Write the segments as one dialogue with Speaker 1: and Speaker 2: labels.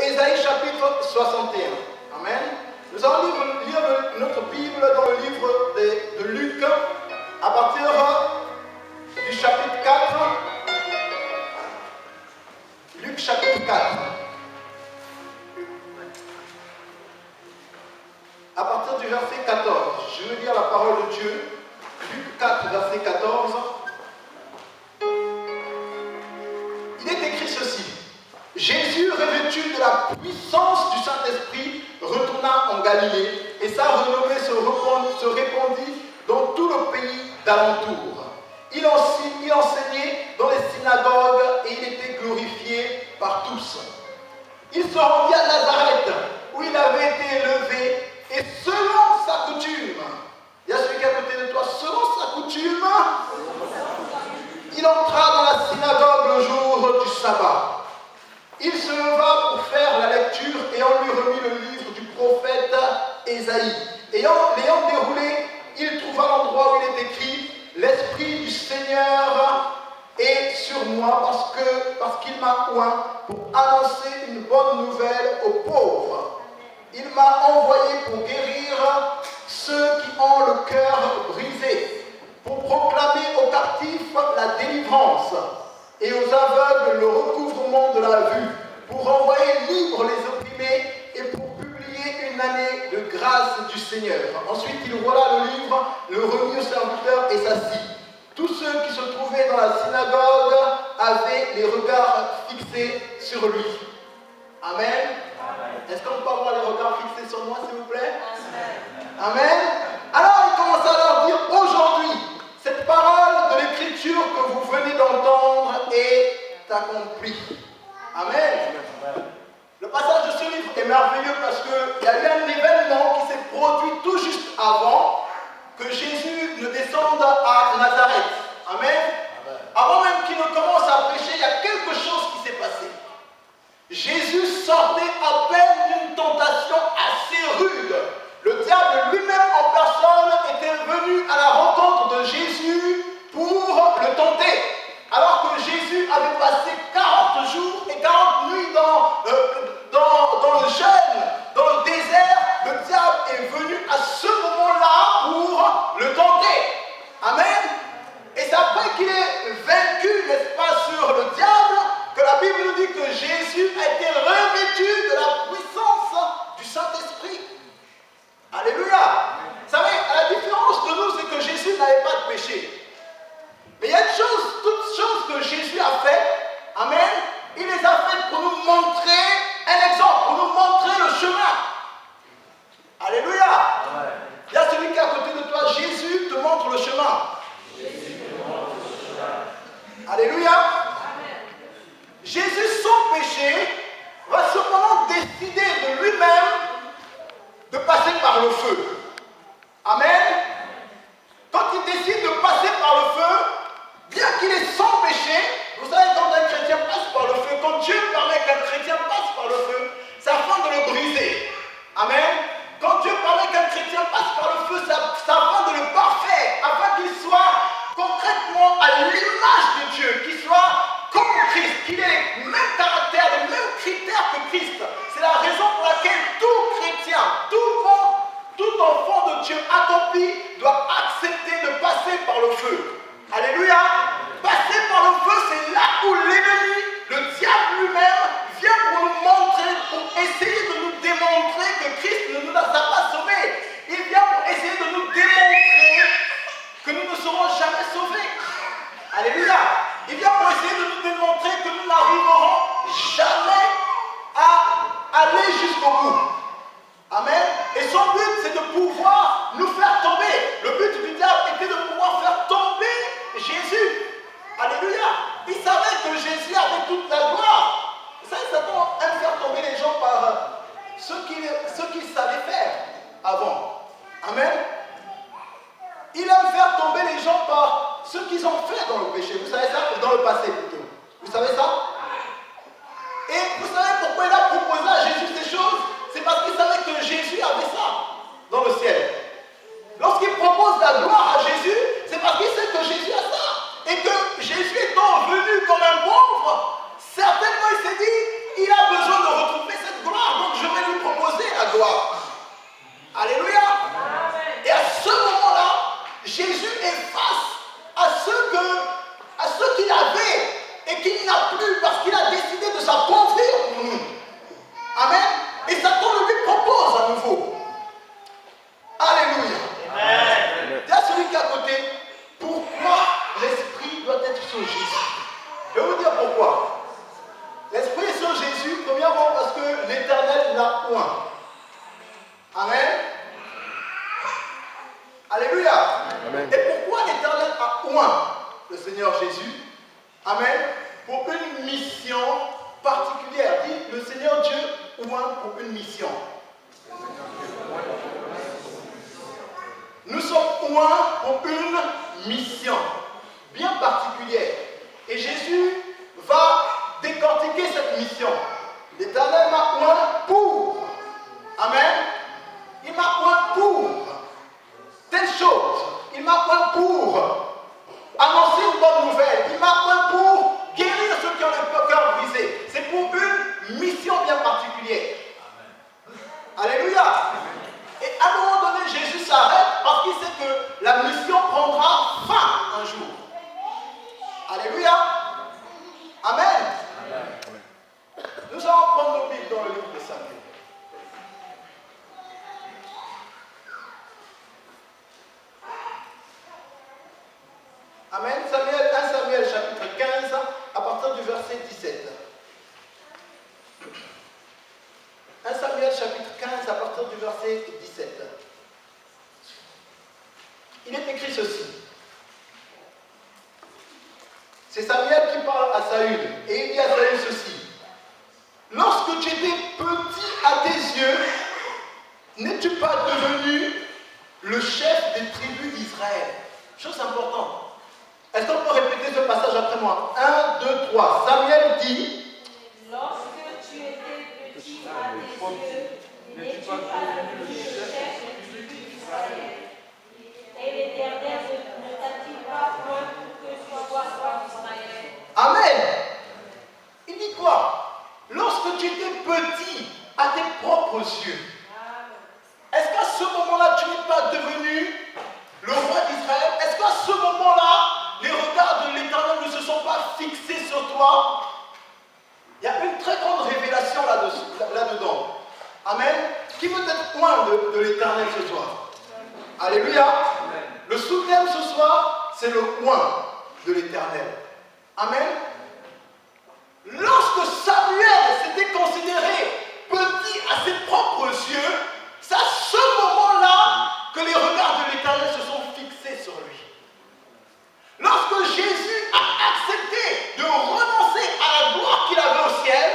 Speaker 1: Ésaïe chapitre 61. Amen. Nous allons lire notre Bible dans le livre de Luc à partir du chapitre 4. Luc chapitre 4. À partir du verset 14. Je vais lire la parole de Dieu. Luc 4, verset 14. Il est écrit ceci. Jésus, revêtu de la puissance du Saint-Esprit, retourna en Galilée et sa renommée se répandit dans tout le pays d'alentour. Il enseignait dans les synagogues et il était glorifié par tous. Il se rendit à Nazareth où il avait été élevé et selon sa coutume, il y a celui qui est à côté de toi, selon sa coutume, il entra dans la synagogue le jour du sabbat. Il se leva pour faire la lecture et on lui remit le livre du prophète Ésaïe. L'ayant déroulé, il trouva l'endroit où il est écrit « L'Esprit du Seigneur est sur moi parce qu'il m'a oint pour annoncer une bonne nouvelle aux pauvres. Il m'a envoyé pour guérir ceux qui ont le cœur brisé, pour proclamer aux captifs la délivrance et aux aveugles le recouvrement de la vue, pour renvoyer libres les opprimés et pour publier une année de grâce du Seigneur. » Ensuite, il roula le livre, le remit au serviteur et s'assit. Tous ceux qui se trouvaient dans la synagogue avaient les regards fixés sur lui. Amen. Est-ce qu'on peut avoir les regards fixés sur moi, s'il vous plaît? Amen. Alors, il commence à leur dire, aujourd'hui, cette parole de l'écriture que vous venez d'entendre est accomplie. Amen. Le passage de ce livre est merveilleux parce qu'il y a eu un événement qui s'est produit tout juste avant que Jésus ne descende à Nazareth. Amen. Avant même qu'il ne commence à prêcher, il y a quelque chose qui s'est passé. Jésus sortait à peine d'une tentation assez rude. Le diable lui-même en personne était venu à la rencontre de Jésus pour le tenter. Alors que Jésus avait passé 40 jours et 40 nuits dans le jeûne, dans le désert, le diable est venu à ce moment-là pour le tenter. Amen. Et c'est après qu'il est vaincu, n'est-ce pas, sur le diable, que la Bible nous dit que Jésus a été revêtu de la puissance du Saint-Esprit. Alléluia. Vous savez, la différence de nous, c'est que Jésus n'avait pas de péché. Mais il y a une chose, toutes choses que Jésus a faites, amen, il les a faites pour nous montrer un exemple, pour nous montrer le chemin. Alléluia. Ouais. Il y a celui qui est à côté de toi, Jésus te montre le chemin. Jésus te montre le chemin. Alléluia. Amen. Jésus, sans péché, va cependant décider de lui-même de passer par le feu. Amen. Quand il décide de passer par le feu, bien qu'il est sans péché, vous savez, quand un chrétien passe par le feu, quand Dieu permet qu'un chrétien passe par le feu, c'est afin de le briser. Amen. Quand Dieu permet qu'un chrétien passe par le feu, c'est afin de le parfaire, afin qu'il soit concrètement à l'image de Dieu, qu'il soit comme Christ, qu'il ait le même caractère, les mêmes critères que Christ. C'est la raison pour laquelle tout chrétien, tout enfant de Dieu accompli doit accepter de passer par le feu. Alléluia. Passer par le feu, c'est là où l'ennemi, le diable lui-même, vient pour nous montrer, pour essayer de nous démontrer que Christ ne nous a pas sauvés. Il vient pour essayer de nous démontrer que nous ne serons jamais sauvés. Alléluia. Il vient pour essayer de nous démontrer que nous n'arriverons jamais à aller jusqu'au bout. Amen. Et son but, c'est de pouvoir nous faire tomber. Le but du diable était de pouvoir faire tomber Jésus. Alléluia. Il savait que Jésus avait oint. Amen. Alléluia.
Speaker 2: Amen.
Speaker 1: Et pourquoi l'Éternel a oint le Seigneur Jésus? Amen. Pour une mission particulière. Dit le Seigneur Dieu oint pour une mission. Nous sommes oints pour une mission bien particulière. Et Jésus va décortiquer cette mission. L'Éternel m'a oint pour. Amen. Il m'a oint pour telle chose. Il m'a oint pour annoncer une bonne nouvelle. Il m'a oint pour guérir ceux qui ont le cœur brisé. C'est pour une mission bien particulière. Alléluia. Et à un moment donné, Jésus s'arrête parce qu'il sait que la mission prendra fin un jour. Alléluia. Amen. Nous allons prendre nos Bibles dans le livre de Samuel. Amen. 1 Samuel chapitre 15 à partir du verset 17. 1 Samuel chapitre 15 à partir du verset 17. Il est écrit ceci. C'est Samuel qui parle à Saül. Et il dit à Saül ceci. Lorsque tu étais petit à tes yeux, n'es-tu pas devenu le chef des tribus d'Israël? Chose importante. Est-ce qu'on peut répéter ce passage après moi? 1, 2, 3. Samuel dit.
Speaker 3: Lorsque tu étais petit à tes yeux, n'es-tu pas devenu le chef des tribus d'Israël? Et l'Éternel ne t'a-t-il pas point pour que sois roi d'Israël?
Speaker 1: Amen. Il dit quoi? Lorsque tu étais petit à tes propres yeux, est-ce qu'à ce moment-là, tu n'es pas devenu le roi d'Israël? Est-ce qu'à ce moment-là, les regards de l'Éternel ne se sont pas fixés sur toi? Il y a une très grande révélation là-dedans. Amen. Qui veut être loin de l'Éternel ce soir? Alléluia. Le sous-thème ce soir, c'est le loin de l'Éternel. Amen. Lorsque Samuel s'était considéré petit à ses propres yeux, c'est à ce moment-là que les regards de l'Éternel se sont fixés sur lui. Lorsque Jésus a accepté de renoncer à la gloire qu'il avait au ciel,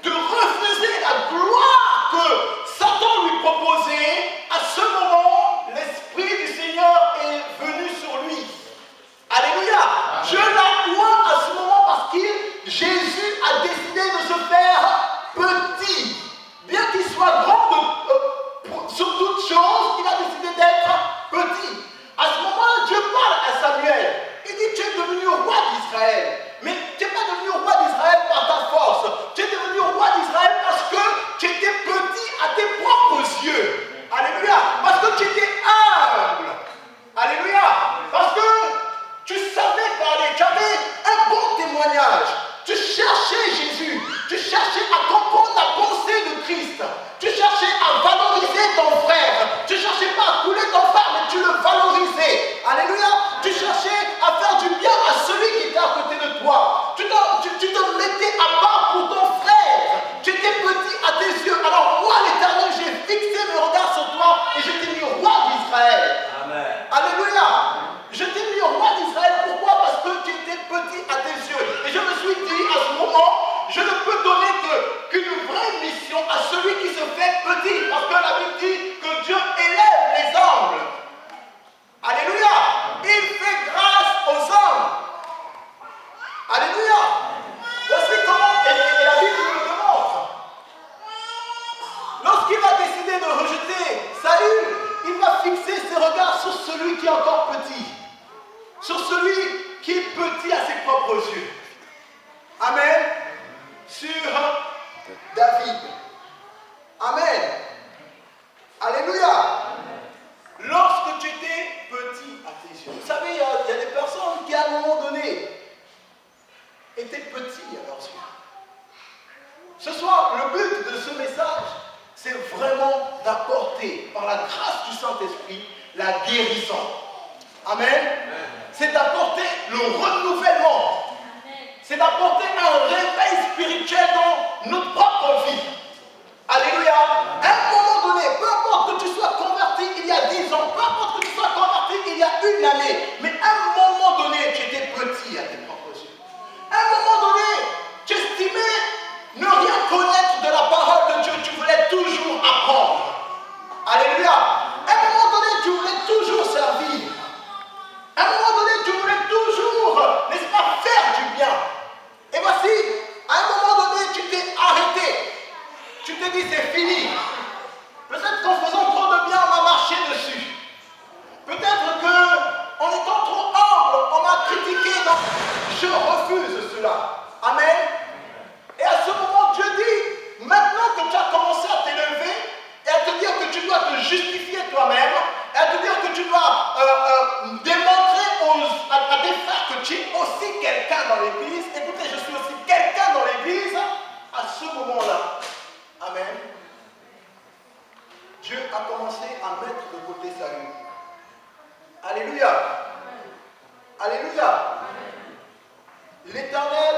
Speaker 1: de refuser la gloire que Satan lui proposait, à ce moment, l'Esprit du Seigneur est venu sur lui. Alléluia. Je la vois à ce moment parce que Jésus a décidé de se faire petit. Bien qu'il soit grand sur toutes choses, il a décidé d'être petit. À ce moment-là, Dieu parle à Samuel. Il dit, tu es devenu roi d'Israël. Mais tu n'es pas devenu roi d'Israël par ta force. Tu es devenu roi d'Israël parce que tu étais petit à tes propres yeux. Alléluia. Parce que tu étais humble. Alléluia. Parce que tu savais parler. Tu avais un bon témoignage. Tu cherchais Jésus. Tu cherchais à comprendre la pensée de Christ. Tu cherchais à valoriser ton frère. Tu ne cherchais pas à couler ton frère, mais tu le valorisais. Alléluia. Tu cherchais à faire du bien à celui qui était à côté de toi. Tu te mettais à part pour ton frère. Tu étais petit à tes yeux. Alors moi, l'Éternel, j'ai fixé mes regards sur toi et je t'ai mis roi d'Israël. Amen. Alléluia. Je t'ai mis roi d'Israël. Pourquoi? Parce que tu étais petit à tes yeux. Et je me suis dit à ce moment, je ne peux donner qu'une vraie mission à celui qui se fait petit. Parce que la Bible dit que Dieu élève les humbles. Alléluia. Il fait grâce aux hommes. Alléluia. Voici comment, et la Bible nous le démontre. Lorsqu'il va décider de rejeter Saül, il va fixer ses regards sur celui qui est encore petit. Sur celui qui est petit à ses propres yeux. Amen. Sur David. Amen. Alléluia. Lorsque tu étais petit à tes yeux. Vous savez, il y a des personnes qui à un moment donné étaient petits à leurs yeux. Ce soir, le but de ce message, c'est vraiment d'apporter, par la grâce du Saint-Esprit, la guérison. Amen. C'est d'apporter le renouvellement. C'est d'apporter un réveil spirituel dans notre propre vie. Alléluia. Un s'est dit c'est fini. Peut-être qu'en faisant trop de bien, on a marché dessus. Peut-être qu'en étant trop humble, on m'a critiqué. Donc, je refuse cela. Amen. Et à ce moment, Dieu dit, maintenant que tu as commencé à t'élever et à te dire que tu dois te justifier toi-même, et à te dire que tu dois démontrer à tes frères que tu es aussi quelqu'un dans l'église, écoutez, je suis aussi quelqu'un dans l'église, à ce moment-là, amen, Dieu a commencé à mettre de côté salut. Alléluia. Alléluia. L'Éternel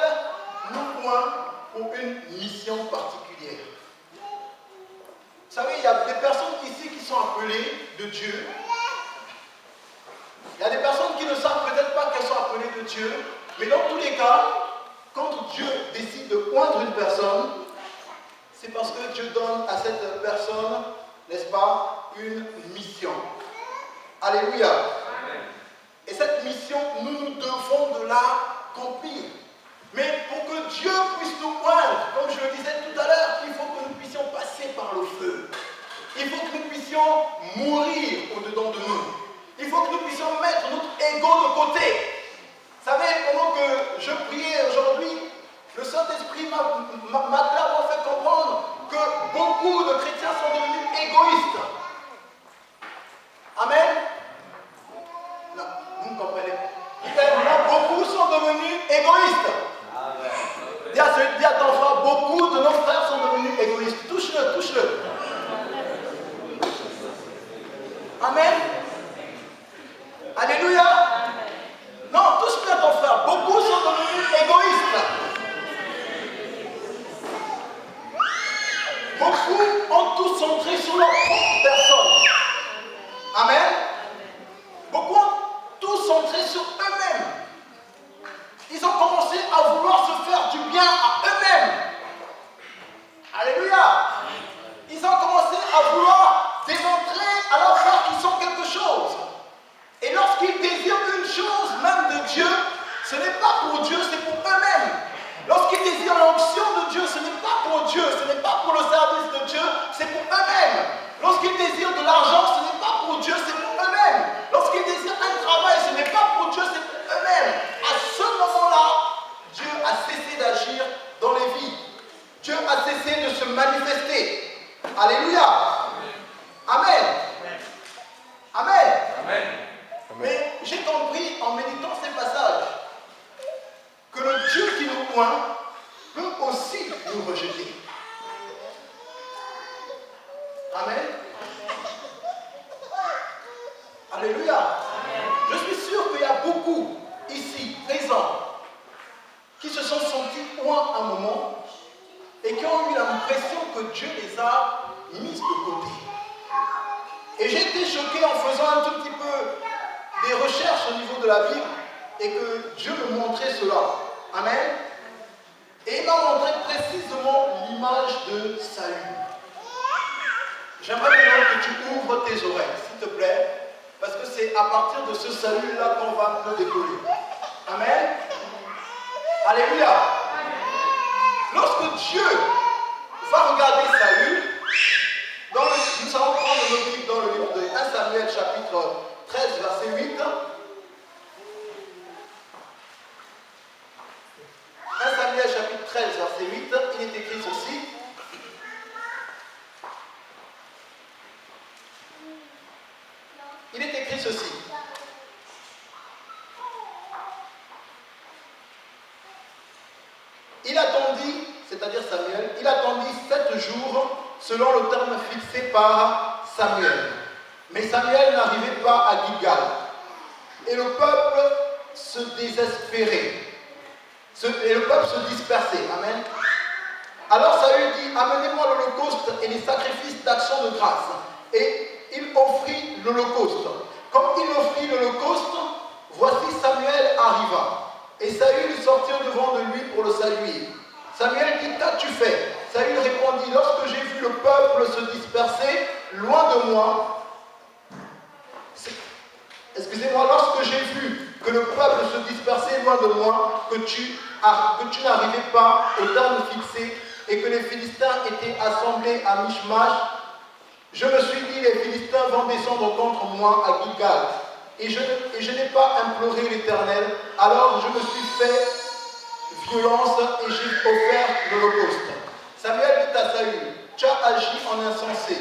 Speaker 1: nous pointe pour une mission particulière. Vous savez, il y a des personnes ici qui sont appelées de Dieu. Il y a des personnes qui ne savent peut-être pas qu'elles sont appelées de Dieu. Mais dans tous les cas, quand Dieu décide de poindre une personne, c'est parce que Dieu donne à cette personne, n'est-ce pas, une mission. Alléluia. Et cette mission, nous devons de l'accomplir. Mais pour que Dieu puisse nous poindre, comme je le disais tout à l'heure, il faut que nous puissions passer par le feu. Il faut que nous puissions mourir au-dedans de nous. Il faut que nous puissions mettre notre ego de côté. Vous savez, pendant que je priais aujourd'hui, le Saint-Esprit m'a clairement fait comprendre que beaucoup de chrétiens sont devenus égoïstes. Amen. Non, vous ne comprenez pas. Beaucoup sont devenus égoïstes. Dis à ton frère, beaucoup de nos frères sont devenus égoïstes. Touche-le, touche-le. Amen. Alléluia. Non, touche bien ton frère. Beaucoup sont devenus égoïstes. Beaucoup ont tout centré sur leur propre personne. Amen. Beaucoup ont tout centré sur eux-mêmes. Ils ont commencé à vouloir se faire du bien à eux-mêmes. Alléluia. Ils ont commencé à vouloir démontrer à leurs frères qu'ils sont quelque chose. Et lorsqu'ils désirent une chose, même de Dieu, ce n'est pas pour Dieu, c'est pour eux-mêmes. Lorsqu'ils désirent l'onction de Dieu, ce n'est pas pour Dieu, ce n'est pas pour le service de Dieu, c'est pour eux-mêmes. Lorsqu'ils désirent de l'argent, ce n'est pas pour Dieu, c'est pour eux-mêmes. Lorsqu'ils désirent un travail, ce n'est pas pour Dieu, c'est pour eux-mêmes. À ce moment-là, Dieu a cessé d'agir dans les vies. Dieu a cessé de se manifester. Alléluia. Amen. Amen. Amen. Mais j'ai compris en méditant ces passages que le Dieu qui nous pointe peut aussi nous rejeter. Amen. Alléluia. Amen. Je suis sûr qu'il y a beaucoup ici, présents, qui se sont sentis loin un moment et qui ont eu l'impression que Dieu les a mis de côté. Et j'ai été choqué en faisant un tout petit peu des recherches au niveau de la Bible et que Dieu me montrait cela. Amen. Et il m'a montré précisément l'image de Saül. J'aimerais maintenant que tu ouvres tes oreilles, s'il te plaît, parce que c'est à partir de ce Saül-là qu'on va nous décoller. Amen. Alléluia. Lorsque Dieu va regarder Saül, nous allons prendre notre livre dans le livre de 1 Samuel chapitre 13 verset 8. 1 Samuel chapitre 13 verset 8, il est écrit ceci. Il est écrit ceci. Il attendit, c'est-à-dire Samuel, il attendit 7 jours selon le terme fixé par Samuel. Mais Samuel n'arrivait pas à Gilgal. Et le peuple se désespérait. Et le peuple se dispersait. Amen. Alors Saül dit, amenez-moi l'holocauste et les sacrifices d'action de grâce. Et il offrit l'holocauste. Comme il offrit l'holocauste, voici Samuel arriva. Et Saül sortit devant de lui pour le saluer. Samuel dit, qu'as-tu fait? Saül répondit, lorsque j'ai vu le peuple se disperser loin de moi, excusez-moi, lorsque j'ai vu que le peuple se dispersait loin de moi, que tu n'arrivais pas au terme fixé, et que les Philistins étaient assemblés à Michmash, je me suis dit, les Philistins vont descendre contre moi à Gilgal. Et je n'ai pas imploré l'Éternel, alors je me suis fait violence et j'ai offert l'holocauste. Samuel dit à Saül, tu as agi en insensé.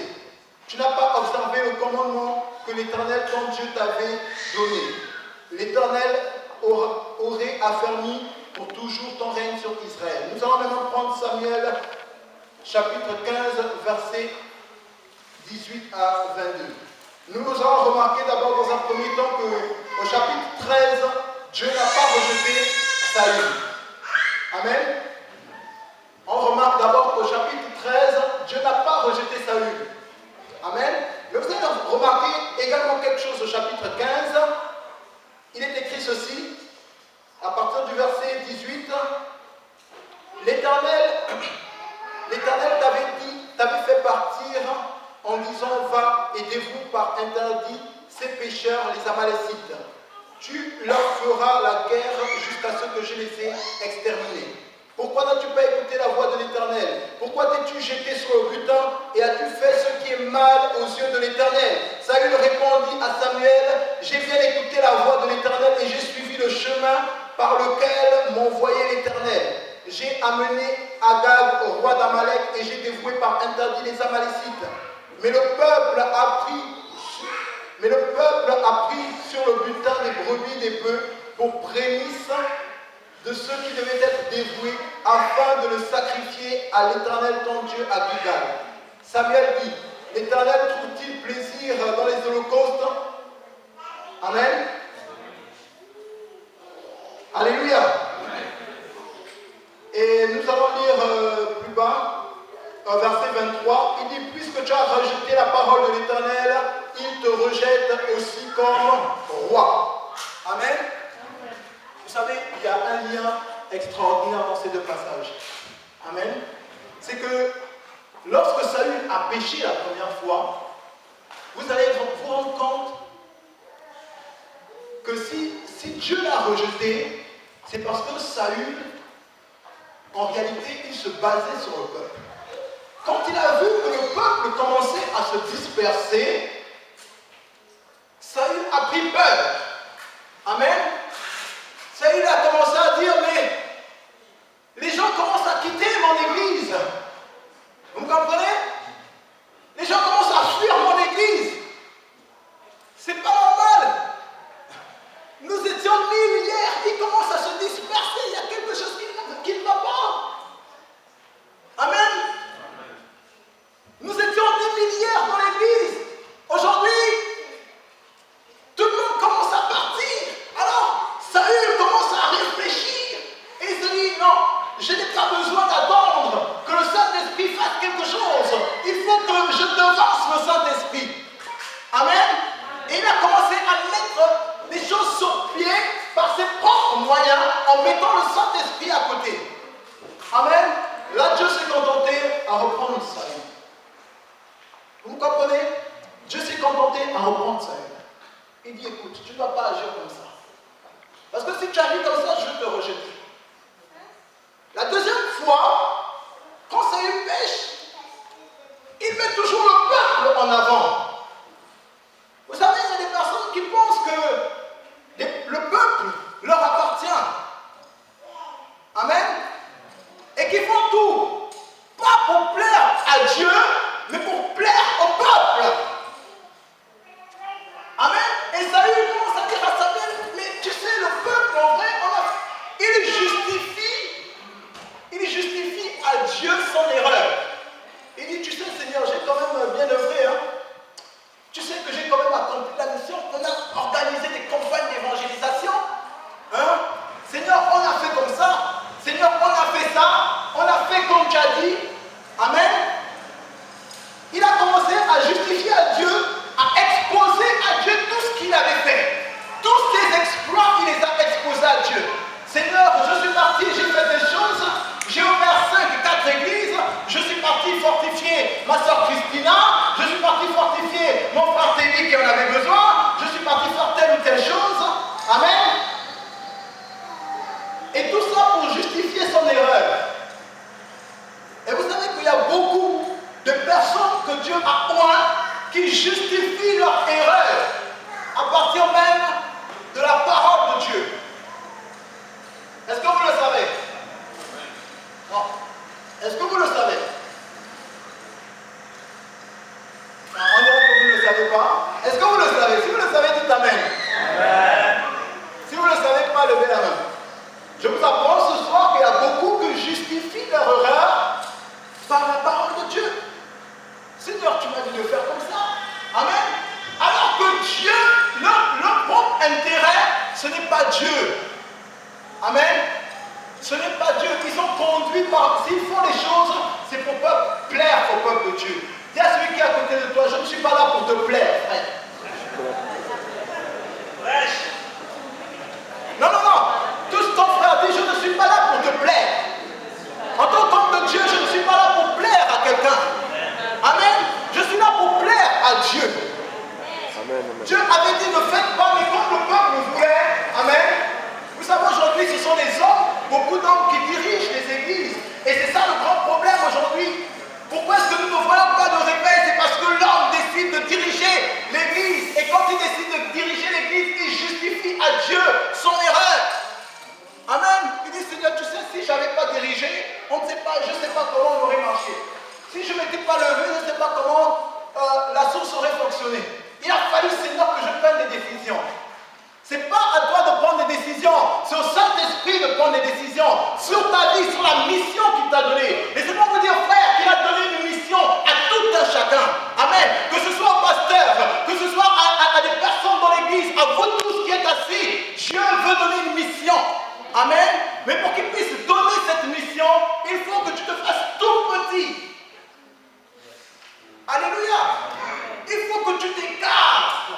Speaker 1: Tu n'as pas observé le commandement que l'Éternel, ton Dieu, t'avait donné. L'Éternel aurait affermi pour toujours ton règne sur Israël. Nous allons maintenant prendre Samuel, chapitre 15, versets 18 à 22. Nous allons remarquer d'abord dans un premier temps qu'au chapitre 13, Dieu n'a pas rejeté Saül. Amen. On remarque d'abord qu'au chapitre 13, Dieu n'a pas rejeté Saül. Amen. Mais vous allez remarquer également quelque chose au chapitre 15. Il est écrit ceci, à partir du verset 18. L'Éternel t'avait fait partir en disant, va et dévoue par interdit ces pécheurs, les Amalécites. Tu leur feras la guerre jusqu'à ce que je les ai exterminés. Pourquoi n'as-tu pas écouté la voix de l'Éternel? Pourquoi t'es-tu jeté sur le butin et as-tu fait ce qui est mal aux yeux de l'Éternel? Saül répondit à Samuel, j'ai bien écouté la voix de l'Éternel et j'ai suivi le chemin par lequel m'envoyait l'Éternel. J'ai amené Agag au roi d'Amalek et j'ai dévoué par interdit les Amalécites. Mais le peuple a pris sur le butin des brebis, des bœufs, pour prémisse de ceux qui devaient être dévoués, afin de le sacrifier à l'Éternel ton Dieu à Gilgal. Samuel dit, l'Éternel trouve-t-il plaisir dans les holocaustes? Amen. Alléluia. Et nous allons lire plus bas, verset 23, il dit, puisque tu as rejeté la parole de l'Éternel, il te rejette aussi comme roi. Amen. Vous savez, il y a un lien extraordinaire dans ces deux passages. Amen. C'est que lorsque Saül a péché la première fois, vous allez vous rendre compte que si Dieu l'a rejeté, c'est parce que Saül, en réalité, il se basait sur le peuple. Quand il a vu que le peuple commençait à se disperser, Saül a pris peur. Amen. Saül a commencé à dire, mais les gens commencent à quitter mon église. Vous comprenez? Les gens commencent à fuir mon église. C'est pas normal. Nous étions 1000 hier, ils commencent à se disperser. Il y a quelque chose qui ne va pas. Amen. Nous étions 10 000 hier dans l'église. Aujourd'hui, tout le monde commence à partir. Alors, Saül commence à réfléchir. Et il se dit, non, je n'ai pas besoin d'attendre que le Saint-Esprit fasse quelque chose. Il faut que je devance le Saint-Esprit. Amen. Et il a commencé à mettre les choses sur pied par ses propres moyens en mettant le Saint-Esprit à côté. Amen. Là, Dieu s'est contenté à reprendre Saül. Vous comprenez? Dieu s'est contenté à reprendre Saül. Il dit, écoute, tu ne dois pas agir comme ça. Parce que si tu agis comme ça, je vais te rejeter. La deuxième fois, quand Saül pêche, il met toujours le peuple en avant. Vous savez, il y a des personnes qui pensent que le peuple leur appartient. Amen. Et qui font tout, pas pour plaire à Dieu, mais pour plaire au peuple. Amen. Et Saül commence à dire à Samuel, mais tu sais, le peuple, en vrai, il justifie à Dieu son erreur. Il dit, tu sais, Seigneur, j'ai quand même bien œuvré. Hein. Tu sais que j'ai quand même accompli la mission. On a organisé des campagnes d'évangélisation. Hein. Seigneur, on a fait comme ça. Seigneur, on a fait ça. On a fait comme tu as dit. Amen. Il a commencé à justifier à Dieu, à exposer à Dieu tout ce qu'il avait fait. Tous ses exploits, il les a exposés à Dieu. Seigneur, je suis parti, j'ai fait des choses, j'ai ouvert 4 églises, je suis parti fortifier ma soeur Christina, je suis parti fortifier mon frère Teddy qui en avait besoin, je suis parti faire telle ou telle chose. Amen. Et tout ça pour justifier son erreur. Et vous que Dieu a oint qui justifient leur erreur à partir même de la parole de Dieu. Est-ce que vous le savez? Non. Est-ce que vous le savez? On dirait que vous ne le savez pas. Est-ce que vous le savez? Si vous le savez, dites Amen. Amen. Si vous le savez pas, levez la main. Je vous apprends ce soir qu'il y a beaucoup qui justifient leur erreur par la parole de Dieu. Seigneur, tu m'as dit de faire comme ça. Amen. Alors que Dieu, leur propre intérêt, ce n'est pas Dieu. Amen. Ce n'est pas Dieu. Ils sont conduits par... S'ils font les choses, c'est pour plaire au peuple de Dieu. Dis à celui qui est à côté de toi, je ne suis pas là pour te plaire, frère. Non, non, non. Tous ton frère dit, je ne suis pas là pour te plaire. En tant qu'homme de Dieu, je ne suis pas là pour plaire à quelqu'un. Amen. Je suis là pour plaire à Dieu. Amen, amen. Dieu avait dit, ne faites pas, mais comme le peuple voulait. Amen. Vous savez, aujourd'hui, ce sont les hommes, beaucoup d'hommes qui dirigent les églises. Et c'est ça le grand problème aujourd'hui. Pourquoi est-ce que nous ne voyons pas de réveil? C'est parce que l'homme décide de diriger l'église. Et quand il décide de diriger l'église, il justifie à Dieu son erreur. Amen. Il dit, Seigneur, tu sais, si je n'avais pas dirigé, on ne sait pas, je ne sais pas comment on aurait marché. Si je ne m'étais pas levé, je ne sais pas comment la source aurait fonctionné. Il a fallu, Seigneur, que je prenne des décisions. Ce n'est pas à toi de prendre des décisions, c'est au Saint-Esprit de prendre des décisions sur ta vie, sur la mission qu'il t'a donnée. Et c'est pour vous dire, frère, qu'il a donné une mission à tout un chacun. Amen. Que ce soit au pasteur, que ce soit à des personnes dans l'église, à vous tous qui êtes assis, Dieu veut donner une mission. Amen. Mais pour qu'il puisse donner cette mission, il faut que tu te fasses tout petit. Alléluia. Il faut que tu t'écartes.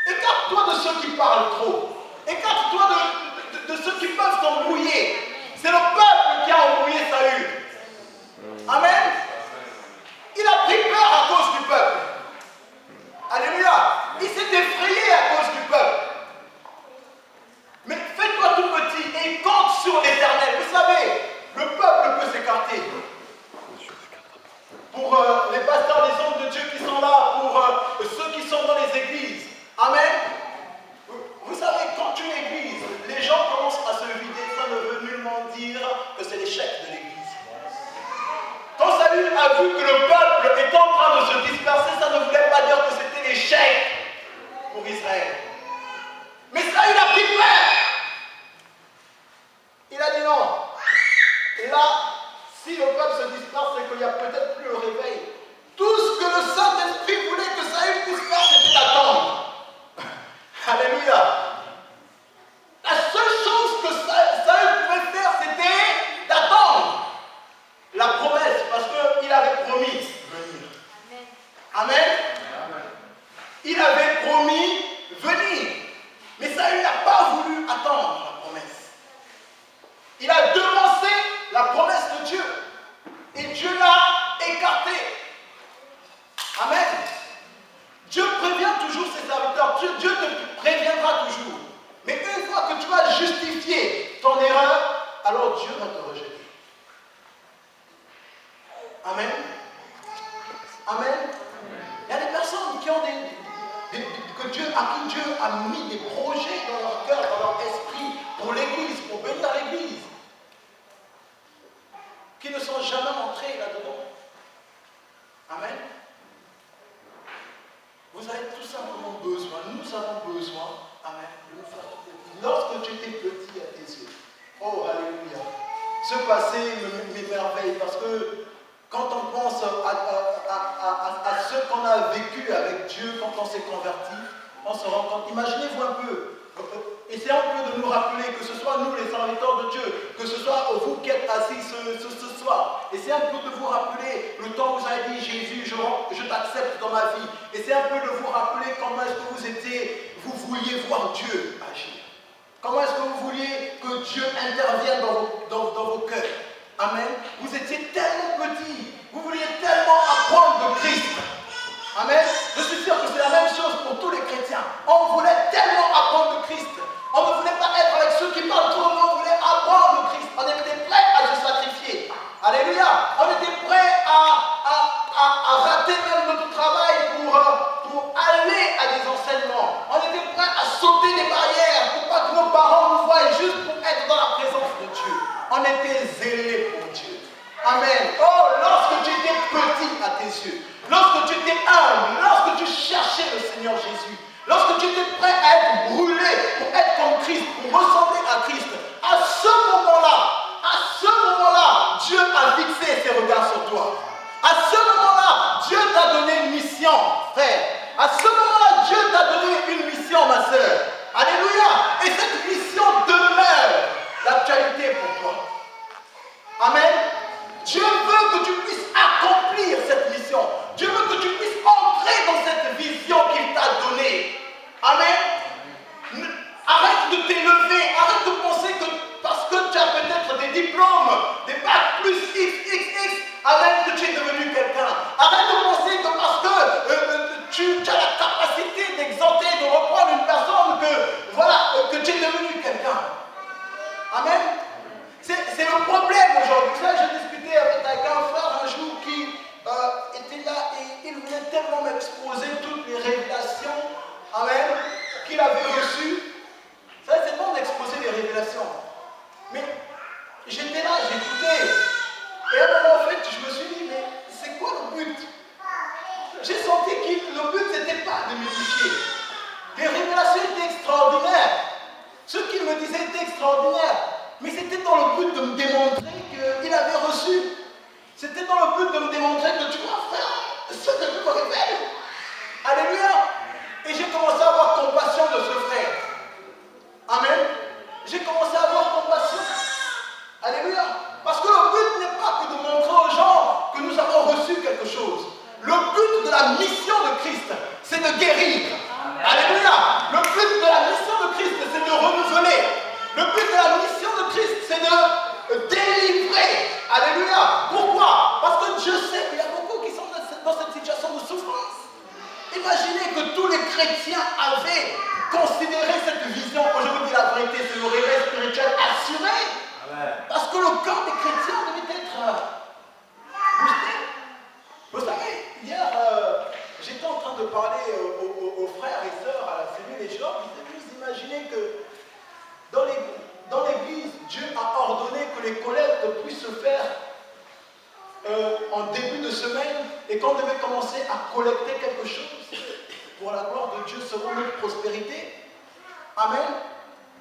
Speaker 1: Écarte-toi de ceux qui parlent trop. Écarte-toi de ceux qui peuvent t'embrouiller. C'est le peuple qui a embrouillé Saül. Amen. Il a pris peur à cause du peuple. Alléluia. Il s'est effrayé à cause du peuple. Mais fais-toi tout petit et compte sur l'Éternel. Vous savez, le peuple peut s'écarter. Pour les pasteurs, les hommes de Dieu qui sont là, pour ceux qui sont dans les églises. Amen. Vous savez, quand une église, les gens commencent à se vider, ça ne veut nullement dire que c'est l'échec de l'église. Quand Saül a vu que le peuple était en train de se disperser, ça ne voulait pas dire que c'était l'échec pour Israël. Mais Saül a pris peur. Il a dit non. Et là, si le peuple se disperse, c'est qu'il n'y a peut-être plus le réveil. Tout ce que le Saint-Esprit voulait que Saül puisse faire, c'était d'attendre. Alléluia. La seule chose que Saül pouvait faire, c'était d'attendre la promesse, parce qu'il avait promis venir. Amen. Amen. Il avait promis venir. Mais Saül n'a pas voulu attendre la promesse. Il a devancé la promesse de Dieu. Et Dieu l'a écarté. Amen. Dieu prévient toujours ses serviteurs. Dieu te préviendra toujours. Mais une fois que tu vas justifier ton erreur, alors Dieu va te rejeter. Amen. Amen. Il y a des personnes qui ont à qui Dieu a mis des projets dans leur cœur, dans leur esprit, pour l'église, pour bénir l'église, qui ne sont jamais entrés là-dedans. Amen. Vous avez tout simplement besoin, nous avons besoin, amen, de nous faire tout petit. Lorsque tu étais petit à tes yeux, oh, alléluia, ce passé m'émerveille parce que quand on pense à ce qu'on a vécu avec Dieu, quand on s'est converti, on se rend compte, imaginez-vous un peu, essayez un peu de nous rappeler, que ce soit nous les serviteurs de Dieu, que ce soit vous qui êtes assis ce soir, essayez un peu de vous rappeler le temps où vous avez dit Jésus, je t'accepte dans ma vie. Essayez un peu de vous rappeler comment est-ce que vous vouliez voir Dieu agir. Comment est-ce que vous vouliez que Dieu intervienne dans vos cœurs. Amen. Vous étiez tellement petits, vous vouliez tellement apprendre de Christ. Amen. Je suis sûr que c'est la même chose pour tous les chrétiens. On voulait tellement apprendre de Christ. On ne voulait pas être avec ceux qui parlent trop, mais on voulait apprendre de Christ. On était prêts à se sacrifier. Alléluia. On était prêts à rater même cieux, lorsque tu étais humble, lorsque tu cherchais le Seigneur Jésus, lorsque tu étais prêt à être brûlé pour être comme Christ, pour ressembler à Christ, à ce moment-là, Dieu a fixé ses regards sur toi. À ce moment-là, Dieu t'a donné une mission, frère. À ce moment-là, Dieu t'a donné une mission, ma soeur. Alléluia. Et cette mission demeure d'actualité pour toi. Amen. Dieu veut que tu puisses accomplir cette mission. Dieu veut que tu puisses entrer dans cette vision qu'il t'a donnée. Amen. Arrête de t'élever. Arrête de penser que parce que tu as peut-être des diplômes, des bacs plus XXX, arrête que tu es devenu quelqu'un. Arrête de penser que parce que tu as la capacité d'exalter, de reprendre une personne, que tu es devenu quelqu'un. Amen. C'est le problème aujourd'hui. Ça, j'ai discuté avec un frère un jour qui était là et il voulait tellement m'exposer toutes les révélations, amen, qu'il avait reçues. Ça, c'est bon d'exposer les révélations. Mais j'étais là, j'écoutais. Et à un moment, en fait, je me suis dit, mais c'est quoi le but? J'ai senti que le but, c'était pas de m'édifier. Les révélations étaient extraordinaires. Ce qu'il me disait était extraordinaire. Mais c'était dans le but de me démontrer qu'il avait reçu. C'était dans le but de me démontrer que tu vois, frère, ce que Dieu me révèle. Alléluia. Et j'ai commencé à avoir compassion de ce frère. Amen. J'ai commencé à avoir compassion. Alléluia. Parce que le but n'est pas que de montrer aux gens que nous avons reçu quelque chose. Le but de la mission de Christ, c'est de guérir. Alléluia. Le but de la mission de Christ, c'est de renouveler. Le but de la mission de Christ, c'est de délivrer. Alléluia. Pourquoi? Parce que Dieu sait qu'il y a beaucoup qui sont dans cette situation de souffrance. Imaginez que tous les chrétiens avaient considéré cette vision. Aujourd'hui, la vérité, c'est le réveil spirituel assuré. Amen. Parce que le cœur des chrétiens devait être boosté. Vous savez, hier, j'étais en train de parler aux frères et sœurs à la cellule des gens. Vous imaginez que dans l'église, Dieu a ordonné que les collectes puissent se faire en début de semaine et qu'on devait commencer à collecter quelque chose pour la gloire de Dieu selon notre prospérité. Amen.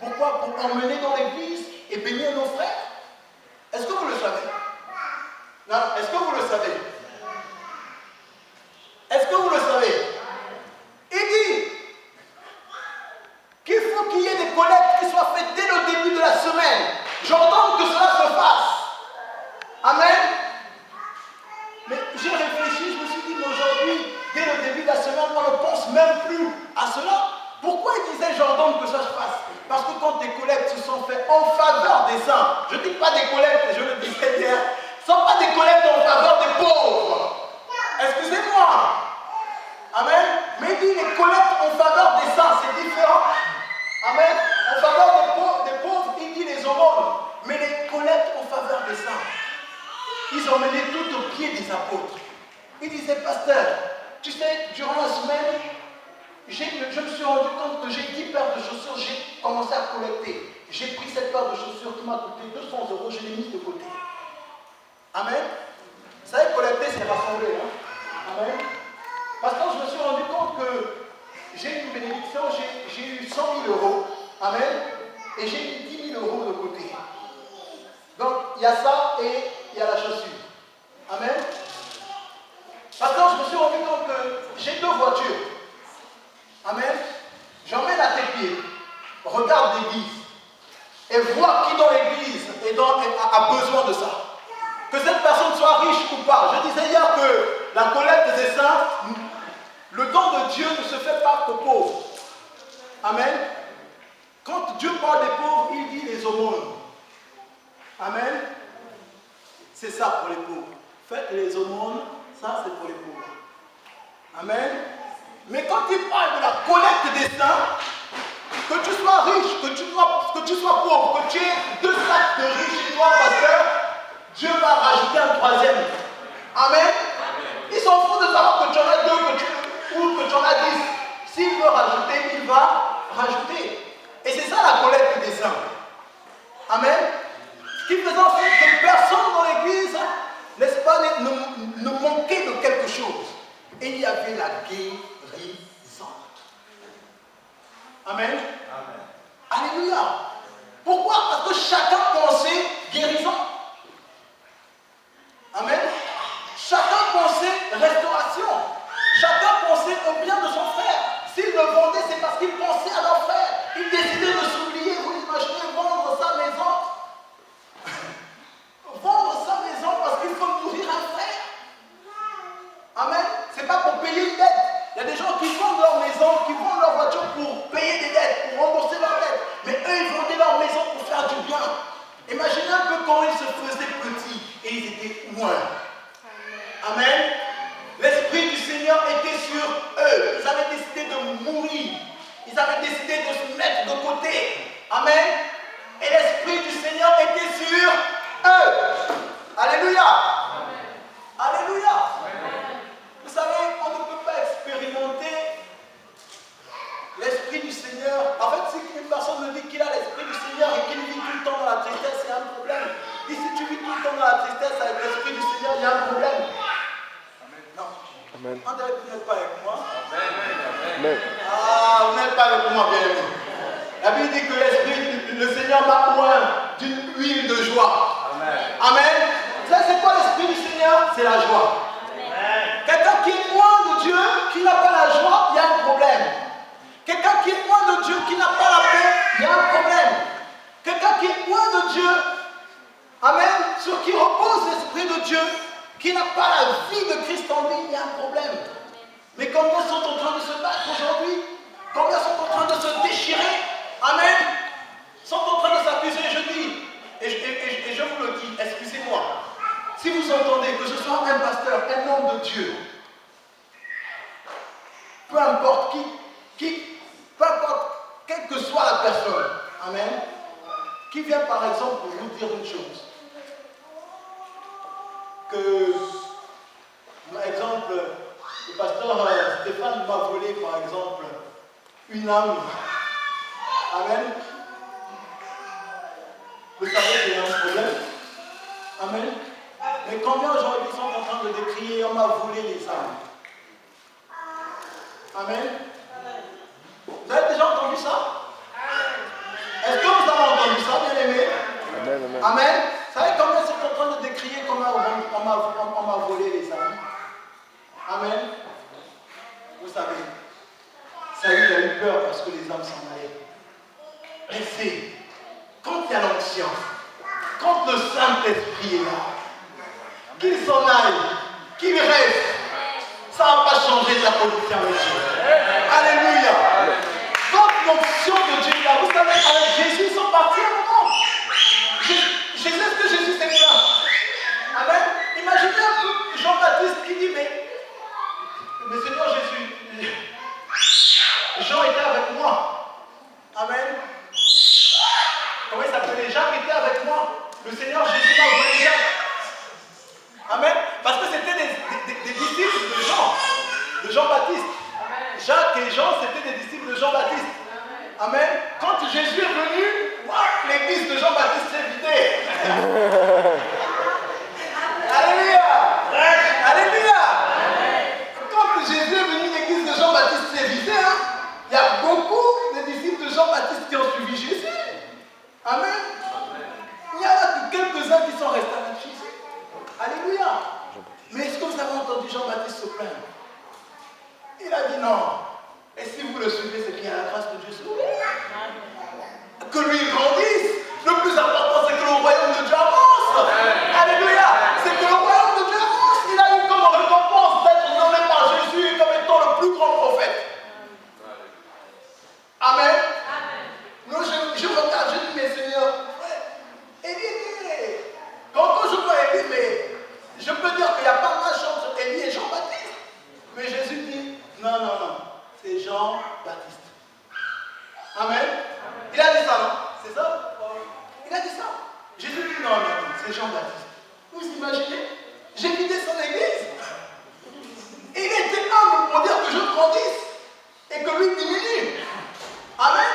Speaker 1: Pourquoi? Pour emmener dans l'église et bénir nos frères. Est-ce que vous le savez? Non, est-ce que vous le savez? Est-ce que vous le savez? Il dit qu'il faut qu'il y ait des collectes qui soient faites dès le début de la semaine. J'entends que cela se fasse. Amen. Mais j'ai réfléchi, je me suis dit qu'aujourd'hui, dès le début de la semaine, on ne pense même plus à cela. Pourquoi il disait j'ordonne que ça se fasse? Parce que quand des collectes se sont faites en faveur des saints, je ne dis pas des collectes, je le disais hier, ce ne sont pas des collectes en faveur des pauvres. Excusez-moi. Amen. Mais il dit les collectes en faveur des saints, c'est différent. Amen. En faveur des pauvres, il dit les aumônes. Mais les collectes en faveur des saints, ils ont mené tout au pied des apôtres. Il disait, pasteur, tu sais, durant la semaine, je me suis rendu compte que j'ai 10 paires de chaussures, j'ai commencé à collecter. J'ai pris cette paire de chaussures qui m'a coûté 200 €, je l'ai mise de côté. Amen. Vous savez, collecter, c'est rassembler. Hein? Amen. Parce que je me suis rendu compte que j'ai une bénédiction, j'ai eu 100 000 €. Amen. Et j'ai mis 10 000 € de côté. Donc, il y a ça et il y a la chaussure. Amen. Maintenant, je me suis rendu compte que j'ai 2 voitures. Amen. J'emmène à tes pieds. Regarde l'église. Et vois qui dans l'église a besoin de ça. Que cette personne soit riche ou pas. Je disais hier que la collecte des saints, le don de Dieu ne se fait pas qu'aux pauvres. Amen. Quand Dieu parle des pauvres, il dit les aumônes. Amen. C'est ça pour les pauvres. Faites les aumônes, ça c'est pour les pauvres. Amen. Mais quand il parle de la collecte des saints, que tu sois riche, que tu sois pauvre, que tu aies 2 sacs de riches chez toi, pasteur, Dieu va rajouter un 3e. Amen. Il s'en fout de savoir que tu en as 2 ou que tu en as 10. S'il veut rajouter, il va rajouter. Et c'est ça la collecte des saints. Amen. Ce qui faisait en sorte que personne dans l'église, n'est-ce pas, ne manquait de quelque chose. et il y avait la guérison. Amen. Alléluia. Pourquoi? Parce que chacun pensait guérison. Amen. Chacun pensait restauration. Chacun pensait au bien de son frère. S'il le vendait, c'est parce qu'il pensait à leur frère. Il décidait de s'oublier. Vous imaginez vendre sa maison? Vendre sa maison parce qu'il faut nourrir un frère. Amen. C'est pas pour payer une dette. Il y a des gens qui vendent leur maison, qui vendent leur voiture pour payer des dettes, pour rembourser leurs dettes. Mais eux, ils vendaient leur maison pour faire du bien. Imaginez un peu quand ils se faisaient petits et ils étaient moins. Amen. L'Esprit du Seigneur était sur eux. Ils avaient décidé de mourir. Ils avaient décidé de se mettre de côté. Amen. Et l'Esprit du Seigneur était sur eux. Alléluia. Alléluia. Vous savez, on ne peut pas expérimenter l'Esprit du Seigneur. En fait, si une personne me dit qu'il a l'Esprit du Seigneur et qu'il vit tout le temps dans la tristesse, il y a un problème. Et si tu vis tout le temps dans la tristesse avec l'Esprit du Seigneur, il y a un problème. Non.
Speaker 2: Amen.
Speaker 1: On dirait que vous n'êtes pas avec moi.
Speaker 2: Amen.
Speaker 1: Ah, vous n'êtes pas avec moi, bien aimé. La Bible dit que l'Esprit, le Seigneur m'a oint d'une huile de joie. Amen. Amen. Ça, c'est quoi l'Esprit du Seigneur? C'est la joie. Quelqu'un qui est loin de Dieu, qui n'a pas la joie, il y a un problème. Quelqu'un qui est loin de Dieu, qui n'a pas la paix, il y a un problème. Quelqu'un qui est loin de Dieu, amen, sur qui repose l'Esprit de Dieu, qui n'a pas la vie de Christ en lui, il y a un problème. Mais combien sont en train de se battre aujourd'hui? Combien sont en train de se déchirer? Amen. Sont en train de s'accuser, je dis, et je vous le dis, excusez-moi. Si vous entendez que ce soit un pasteur, un homme de Dieu, peu importe peu importe, quelle que soit la personne, amen, qui vient par exemple pour vous dire une chose, que, par exemple, le pasteur Stéphane m'a volé, par exemple, une âme, amen, vous savez qu'il y a un problème, amen. Mais combien aujourd'hui sont en train de décrier, on m'a volé les âmes? Amen. Vous avez déjà entendu ça? Est-ce que vous avez entendu ça, bien aimé?
Speaker 2: Amen. Amen.
Speaker 1: Amen. Vous savez combien sont en train de décrier comment on m'a volé les âmes? Amen. Vous savez, Saül a eu peur parce que les âmes s'en allaient. Mais c'est quand il y a l'onction, quand le Saint-Esprit est là, qu'il s'en aille, qu'il reste, ça ne va pas changer ta position avec Dieu. Alléluia. Quand l'onction de Dieu est là, vous savez, avec Jésus, ils sont partis à un moment. Je sais ce que Jésus s'est plaint. Amen. Imaginez un peu Jean-Baptiste qui dit, mais Seigneur Jésus, Jean était avec moi. Amen. Comment il s'appelait? Jacques était avec moi. Le Seigneur Jésus m'a envoyé Jacques. Amen. Parce que c'était des disciples de Jean-Baptiste. Jacques et Jean, c'était des disciples de Jean-Baptiste. Amen. Quand Jésus est venu, l'église de Jean-Baptiste s'est vidée. Alléluia. Alléluia. Quand Jésus est venu, l'église de Jean-Baptiste s'est vidée. Il y a beaucoup de disciples de Jean-Baptiste qui ont suivi Jésus. Amen. Il y en a quelques-uns qui sont restés avec Jésus. Alléluia. Mais est-ce que vous avez entendu Jean-Baptiste se plaindre? Il a dit non. Et si vous le suivez, c'est qu'il y a la grâce de Dieu sur lui. Que lui grandisse. Le plus important, c'est que le royaume de Dieu avance. Alléluia. C'est que le royaume de Dieu avance. Il a eu comme récompense d'être nommé par Jésus comme étant le plus grand prophète. Amen. Non, je regarde, je dis, mais Seigneur, Élie, quand je vois Élie, mais je peux dire qu'il n'y a pas de match entre Élie et Jean-Baptiste. Mais Jésus dit, non, c'est Jean-Baptiste. Amen. Il a dit ça, non? C'est ça? Il a dit ça. Jésus dit, non, c'est Jean-Baptiste. Vous imaginez? J'ai vidé son église. Il était humble pour dire que je grandisse et que lui diminue. Amen.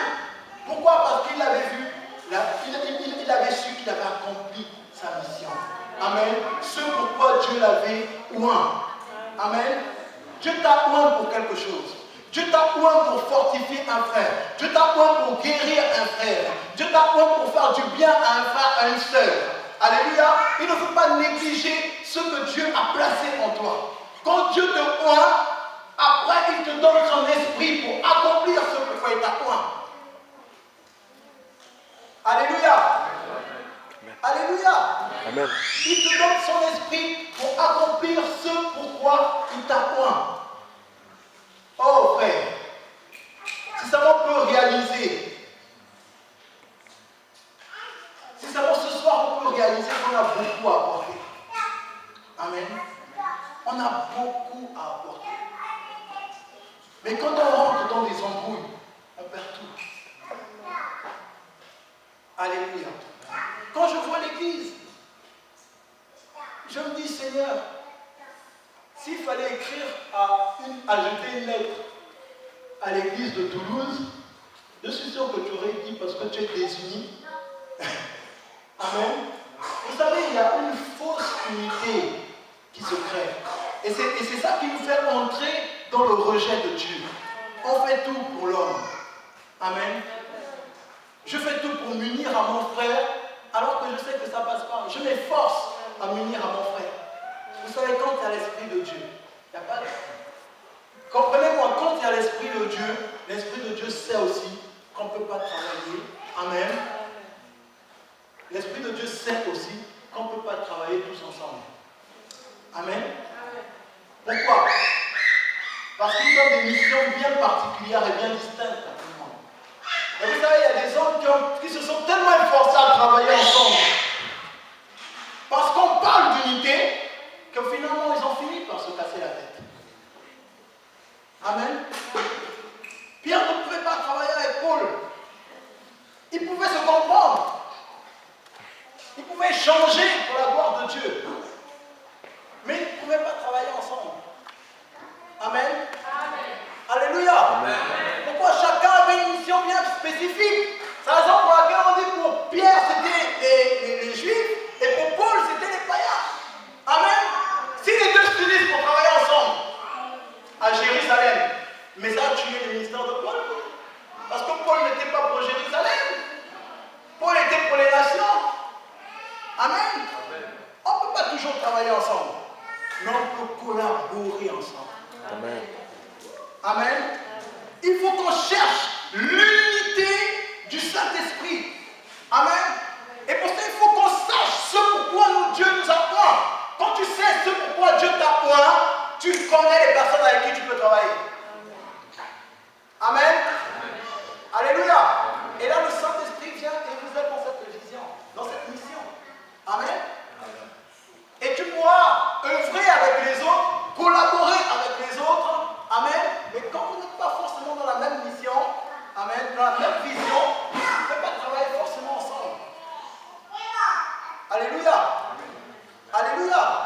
Speaker 1: Pourquoi? Parce qu'il avait vu, il avait su qu'il avait accompli sa mission. Amen. Ce pourquoi Dieu l'avait oint. Amen. Dieu t'a oint pour quelque chose. Dieu t'a oint pour fortifier un frère. Dieu t'a oint pour guérir un frère. Dieu t'a oint pour faire du bien à un frère, à une sœur. Alléluia. Il ne faut pas négliger ce que Dieu a placé en toi. Quand Dieu te oint, après il te donne son esprit pour accomplir ce pourquoi il t'a oint. Alléluia. Alléluia.
Speaker 2: Amen.
Speaker 1: Il te donne son esprit pour accomplir ce pourquoi il t'a oint. Oh frère, si seulement on peut réaliser, si seulement ce soir on peut réaliser qu'on a beaucoup à apporter. Amen. On a beaucoup à apporter. Mais quand on rentre dans des embrouilles, on perd tout. Alléluia. Quand je vois l'église, je me dis, Seigneur, s'il fallait écrire ajouter une lettre à l'église de Toulouse, je suis sûr que tu aurais dit parce que tu es désuni. Amen. Vous savez, il y a une fausse unité qui se crée. Et c'est ça qui nous fait entrer dans le rejet de Dieu. On fait tout pour l'homme. Amen. Je fais tout pour m'unir à mon frère, alors que je sais que ça ne passe pas. Je m'efforce à m'unir à mon frère. Vous savez, quand il y a l'Esprit de Dieu, il n'y a pas de... Comprenez-moi, quand il y a l'Esprit de Dieu sait aussi qu'on ne peut pas travailler. Amen. L'Esprit de Dieu sait aussi qu'on ne peut pas travailler tous ensemble. Amen. Pourquoi? Parce qu'il donne des missions bien particulières et bien distinctes à tout le monde. Et vous savez, il y a des hommes qui se sont tellement efforcés à travailler ensemble. Parce qu'on parle d'unité, que finalement ils ont fini par se casser la tête. Amen. Pierre ne pouvait pas travailler avec Paul. Ils pouvaient se comprendre. Ils pouvaient échanger pour la gloire de Dieu. Mais ils ne pouvaient pas travailler ensemble. Amen. Amen. Alléluia. Amen. Pourquoi chacun avait une mission bien spécifique. C'est la raison pour laquelle on dit pour Pierre c'était les Juifs et pour Paul c'était les païens. Amen. Si les deux s'unissent pour travailler ensemble à Jérusalem, mais ça a tué le ministère de Paul. Parce que Paul n'était pas pour Jérusalem. Paul était pour les nations. Amen. On ne peut pas toujours travailler ensemble, mais on peut collaborer ensemble.
Speaker 2: Amen.
Speaker 1: Amen. Il faut qu'on cherche l'unité du Saint-Esprit. Amen. Et pour ça, il faut qu'on sache ce pourquoi Dieu nous apprend. Quand tu sais ce pourquoi Dieu t'apprend, tu connais les personnes avec qui tu peux travailler. Amen. Alléluia. Et là, le Saint-Esprit vient et vous aide dans cette vision, dans cette mission. Amen. Et tu pourras œuvrer avec les autres, collaborer avec les autres. Amen. Mais quand vous n'êtes pas forcément dans la même mission, amen, dans la même vision, vous ne pouvez pas travailler forcément ensemble. Alléluia. Alléluia.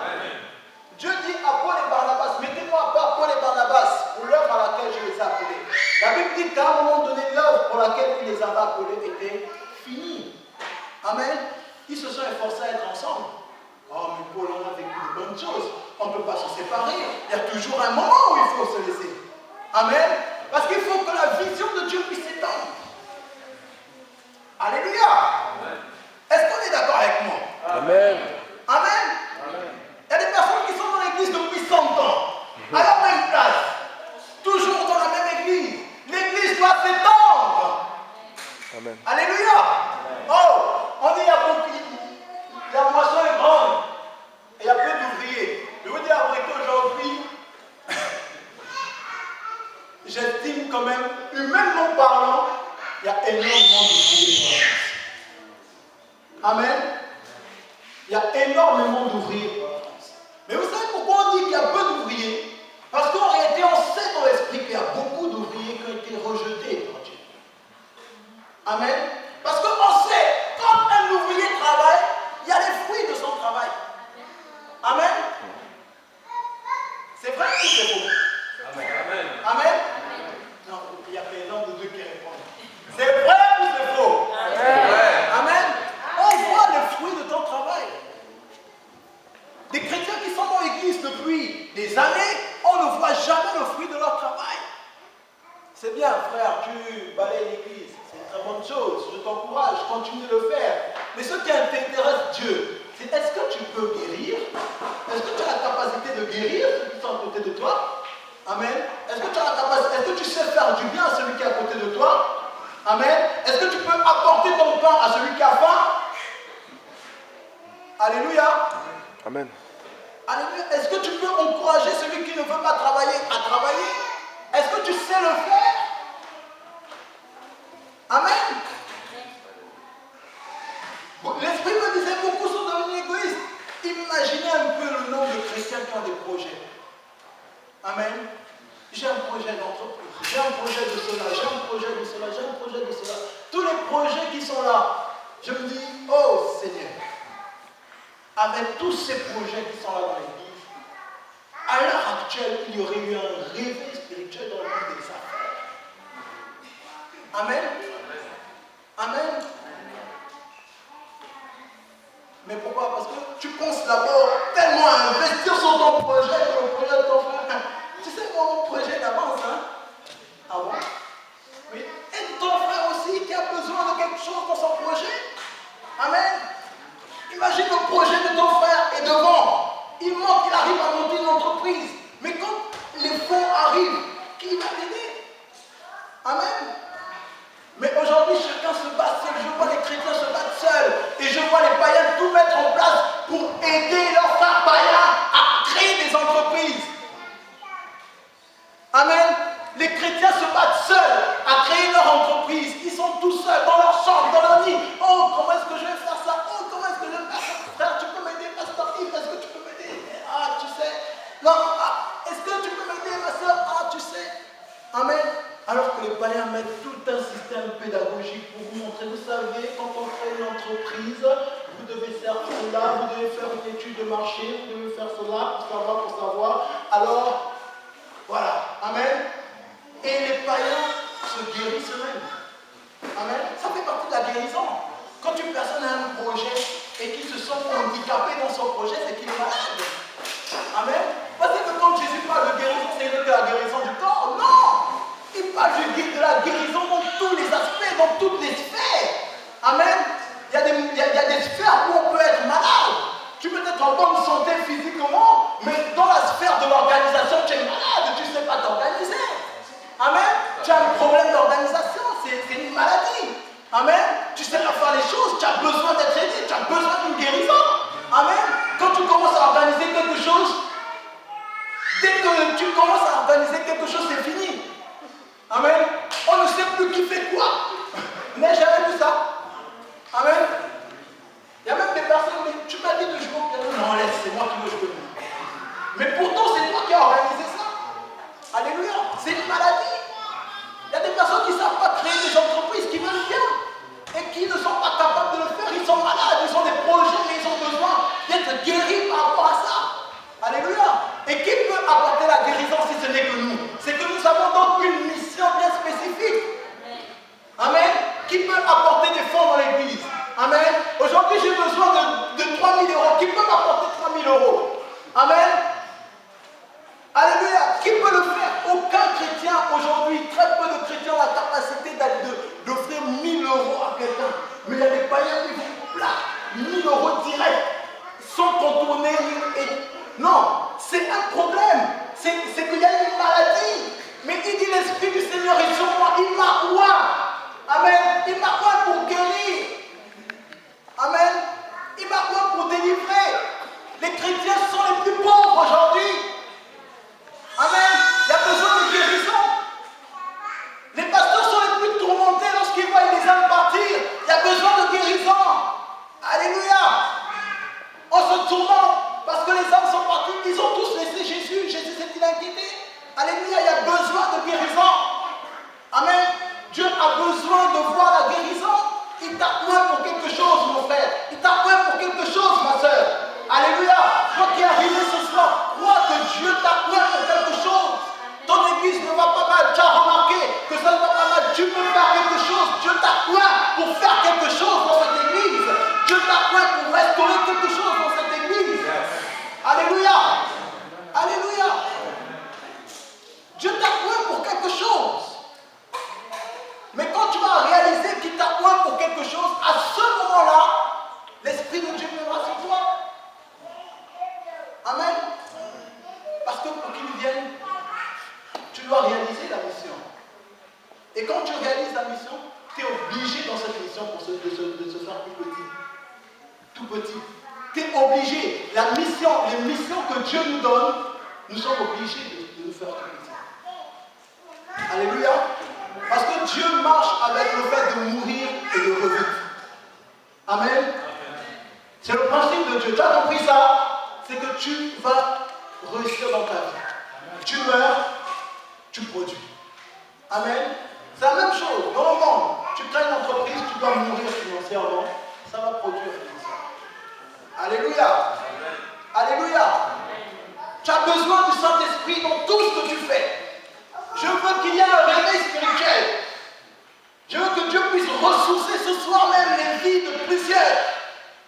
Speaker 1: Dieu dit à Paul et Barnabas, mettez-moi à part Paul et Barnabas pour l'œuvre à laquelle je les ai appelés. La Bible dit qu'à un moment donné, l'œuvre pour laquelle il les avait appelés était finie. Amen. Ils se sont efforcés à être ensemble. Oh, mais Paul, on a vécu de bonnes choses. On ne peut pas se séparer. Il y a toujours un moment où il faut se laisser. Amen. Parce qu'il faut que la vision de Dieu puisse s'étendre. Alléluia. Est-ce qu'on est d'accord avec moi?
Speaker 2: Amen.
Speaker 1: Amen. Il y a des personnes qui sont dans l'église depuis 100 ans, à la même place, toujours dans la même église. L'église doit s'étendre.
Speaker 2: Amen.
Speaker 1: Alléluia. Oh, on dit il y a beaucoup. La moisson est grande et il y a peu d'ouvriers. Je vous dis à vrai qu'aujourd'hui, j'estime quand même, humainement parlant, il y a énormément d'ouvriers. Amen. Il y a énormément d'ouvriers pour la France. Mais vous savez pourquoi on dit qu'il y a peu d'ouvriers? Parce qu'en réalité, on sait dans l'esprit qu'il y a beaucoup d'ouvriers qui ont été rejetés par Dieu. Amen. Parce qu'on sait, quand un ouvrier travaille, il y a les fruits de son travail. Amen. C'est vrai ou c'est faux? Amen. Amen. Non, il y a présent de Dieu qui répond. C'est vrai ou c'est faux? Amen. Amen. On voit les fruits de ton travail. chose. Je t'encourage, continue de le faire. Mais ce qui intéresse Dieu, c'est est-ce que tu peux guérir? Est-ce que tu as la capacité de guérir ceux qui sont à côté de toi? Amen. Est-ce que tu as la capacité, est-ce que tu sais faire du bien à celui qui est à côté de toi? Amen. Est-ce que tu peux apporter ton pain à celui qui a faim? Alléluia.
Speaker 2: Amen.
Speaker 1: Alléluia. Est-ce que tu peux encourager celui qui ne veut pas travailler à travailler? Est-ce que tu sais le faire? Amen. L'Esprit me disait, beaucoup sont devenus égoïstes. Imaginez un peu le nombre de chrétiens qui ont des projets. Amen. J'ai un projet d'entreprise, j'ai un projet de cela, j'ai un projet de cela, j'ai un projet de cela. Tous les projets qui sont là, je me dis, oh Seigneur, avec tous ces projets qui sont là dans l'église, à l'heure actuelle, il y aurait eu un réveil spirituel dans le monde des affaires. Amen. Amen. Mais pourquoi? Parce que tu penses d'abord tellement à investir sur ton projet que le projet de ton frère. Tu sais, mon projet d'avance, hein? Ah bon? Oui. Et ton frère aussi qui a besoin de quelque chose dans son projet. Amen. Imagine le projet de ton frère est devant. Il monte, il arrive à monter une entreprise. Mais quand les fonds arrivent, qui va t'aider? Amen. Mais aujourd'hui, chacun se bat seul. Je vois les chrétiens se battre seuls. Et je vois les païens tout mettre en place pour aider leurs frères païens à créer des entreprises. Amen. Les chrétiens se battent seuls à créer leur entreprise. Ils sont tout seuls dans leur chambre, dans leur lit. Oh, comment est-ce que je vais faire ça? Oh, comment est-ce que je vais faire ça? Frère, tu peux m'aider, pasteur Yves? Est-ce que tu peux m'aider? Ah, tu sais. Non, est-ce que tu peux m'aider, ma soeur? Ah, tu sais. Amen. Alors que les païens mettent tout un système pédagogique pour vous montrer, vous savez, quand on crée une entreprise, vous devez faire cela, vous devez faire une étude de marché, vous devez faire cela pour savoir. Alors, voilà. Amen. Et les païens se guérissent eux-mêmes. Amen. Ça fait partie de la guérison. Quand une personne a un projet et qu'il se sent handicapé dans son projet, c'est qu'il est malade. Amen. Parce que quand Jésus parle de guérison, c'est de la guérison du corps. Non. Il parle de la guérison dans tous les aspects, dans toutes les sphères. Amen. Il y a des sphères où on peut être malade. Tu peux être en bonne santé physiquement, mais dans la sphère de l'organisation, tu es malade, tu ne sais pas t'organiser. Amen. Tu as un problème d'organisation, c'est une maladie. Amen. Tu ne sais pas faire les choses, tu as besoin d'être aidé, tu as besoin d'une guérison. Amen. Quand tu commences à organiser quelque chose, dès que tu commences à organiser quelque chose, c'est fini. Amen. On ne sait plus qui fait quoi. Mais j'avais vu ça. Amen. Il y a même des personnes, mais tu m'as dit de jouer au piano. Non, laisse, c'est moi qui veux jouer. Mais pourtant, c'est toi qui as organisé ça. Alléluia. C'est une maladie. Il y a des personnes qui ne savent pas créer des entreprises, qui veulent bien et qui ne sont pas capables de le faire. Ils sont malades, ils ont des projets, mais ils ont besoin d'être guéris par rapport à ça. Alléluia. Et qui peut apporter la guérison si ce n'est que nous? C'est que nous avons donc une mission bien spécifique. Amen. Qui peut apporter des fonds dans l'église? Amen. Aujourd'hui, j'ai besoin de 3 000 euros. Qui peut m'apporter 3 000 euros? Amen. Alléluia. Qui peut le faire? Aucun chrétien aujourd'hui, très peu de chrétiens ont la capacité d'offrir 1 000 euros à quelqu'un. Mais il y a des païens qui vont plat, 1 000 euros direct, sans contourner. Non, c'est un problème. C'est qu'il y a une maladie. Mais il dit l'Esprit du Seigneur est sur moi. Il m'a oint. Amen. Il m'a oint pour guérir. Amen. Il m'a oint pour délivrer. Les chrétiens sont les plus pauvres aujourd'hui. Amen. Il y a besoin de guérison. Les pasteurs sont les plus tourmentés lorsqu'ils voient les âmes partir. Il y a besoin de guérison. Alléluia. On se tourmente parce que les âmes sont parties. Ils ont tous laissé Jésus. Jésus s'est-il inquiété? Alléluia. Il y a besoin de guérison. Amen. Dieu a besoin de voir la guérison. Il t'a oint pour quelque chose, mon frère. Il t'a oint pour quelque chose, ma soeur. Alléluia. Toi qui es arrivé ce soir, crois que Dieu t'a oint pour quelque chose. Ton église ne va pas mal. Tu as remarqué que ça ne va pas mal. Tu peux faire quelque chose. Dieu t'a oint pour faire quelque chose dans cette église. Dieu t'a oint pour restaurer quelque chose dans cette église. Alléluia. Alléluia. Dieu t'a oint pour quelque chose. Mais quand tu vas réaliser qu'il t'a oint tu dois réaliser la mission. Et quand tu réalises la mission, tu es obligé dans cette mission de se faire plus petit. Tout petit. Tu es obligé. Les missions que Dieu nous donne, nous sommes obligés de nous faire tout petit. Alléluia. Parce que Dieu marche avec le fait de mourir et de revivre. Amen. C'est le principe de Dieu. Tu as compris ça? C'est que tu vas réussir dans ta vie. Tu meurs, tu produis. Amen. C'est la même chose. Dans le monde, tu crées une entreprise, tu dois mourir financièrement, ça va produire financièrement. Alléluia. Alléluia. Tu as besoin du Saint-Esprit dans tout ce que tu fais. Je veux qu'il y ait un réveil spirituel. Je veux que Dieu puisse ressourcer ce soir même les vies de plusieurs.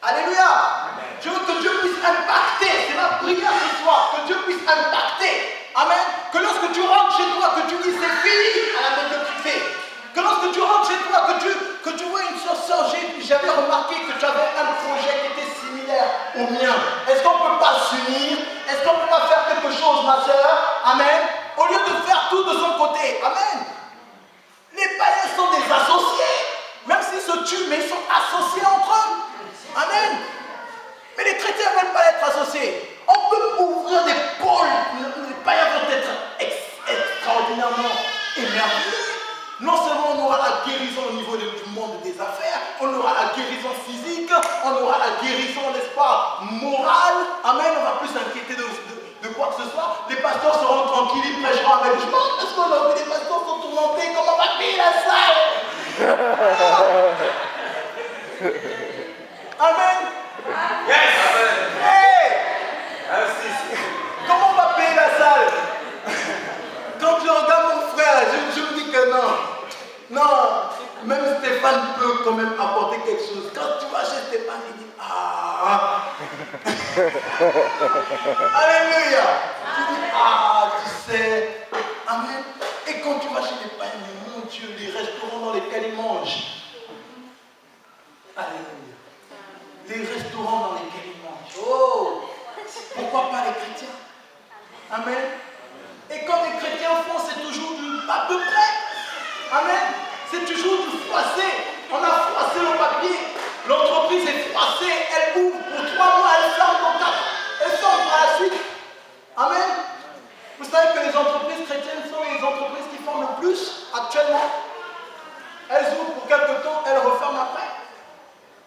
Speaker 1: Alléluia. Je veux que Dieu puisse impacter. C'est ma prière ce soir. Que Dieu puisse impacter. Amen. Que lorsque tu rentres chez toi, que tu dis c'est fini à la médiocrité. Que lorsque tu rentres chez toi, que tu vois une soeur, j'avais remarqué que tu avais un projet qui était similaire au mien. Est-ce qu'on ne peut pas s'unir? Est-ce qu'on ne peut pas faire quelque chose, ma soeur? Amen. Au lieu de faire tout de son côté. Amen. Les païens sont des associés. Même s'ils se tuent, mais ils sont associés entre eux. Amen. Mais les chrétiens ne veulent pas être associés. On peut ouvrir des pôles. Les païens vont être extraordinairement émerveillés. Non seulement on aura la guérison au niveau du monde des affaires, on aura la guérison physique, on aura la guérison, n'est-ce pas, morale. Amen. On va plus s'inquiéter de quoi que ce soit. Les pasteurs seront tranquilles, ils prêcheront avec joie. Parce qu'aujourd'hui les pasteurs sont tourmentés. Comment on va payer la salle? Amen.
Speaker 4: Yes.
Speaker 1: Hey.
Speaker 4: Merci.
Speaker 1: Comment on va payer la salle? Quand je regarde mon frère, je me dis que non. Non, même Stéphane peut quand même apporter quelque chose. Quand tu vas chez Stéphane, il dit ah. Alléluia. Tu dis ah, tu sais. Amen. Et quand tu vas chez les païens, mon Dieu, les restaurants dans lesquels ils mangent. Alléluia. Les restaurants dans lesquels ils mangent. Oh, pourquoi pas les chrétiens? Amen. Et quand les chrétiens font, c'est toujours à peu près. Amen. C'est toujours du froissé. On a froissé le papier. L'entreprise est froissée. Elle ouvre pour 3 mois, elle ferme pour 4. Elle ferme par la suite. Amen. Vous savez que les entreprises chrétiennes sont les entreprises qui font le plus actuellement. Elles ouvrent pour quelque temps, elles referment après.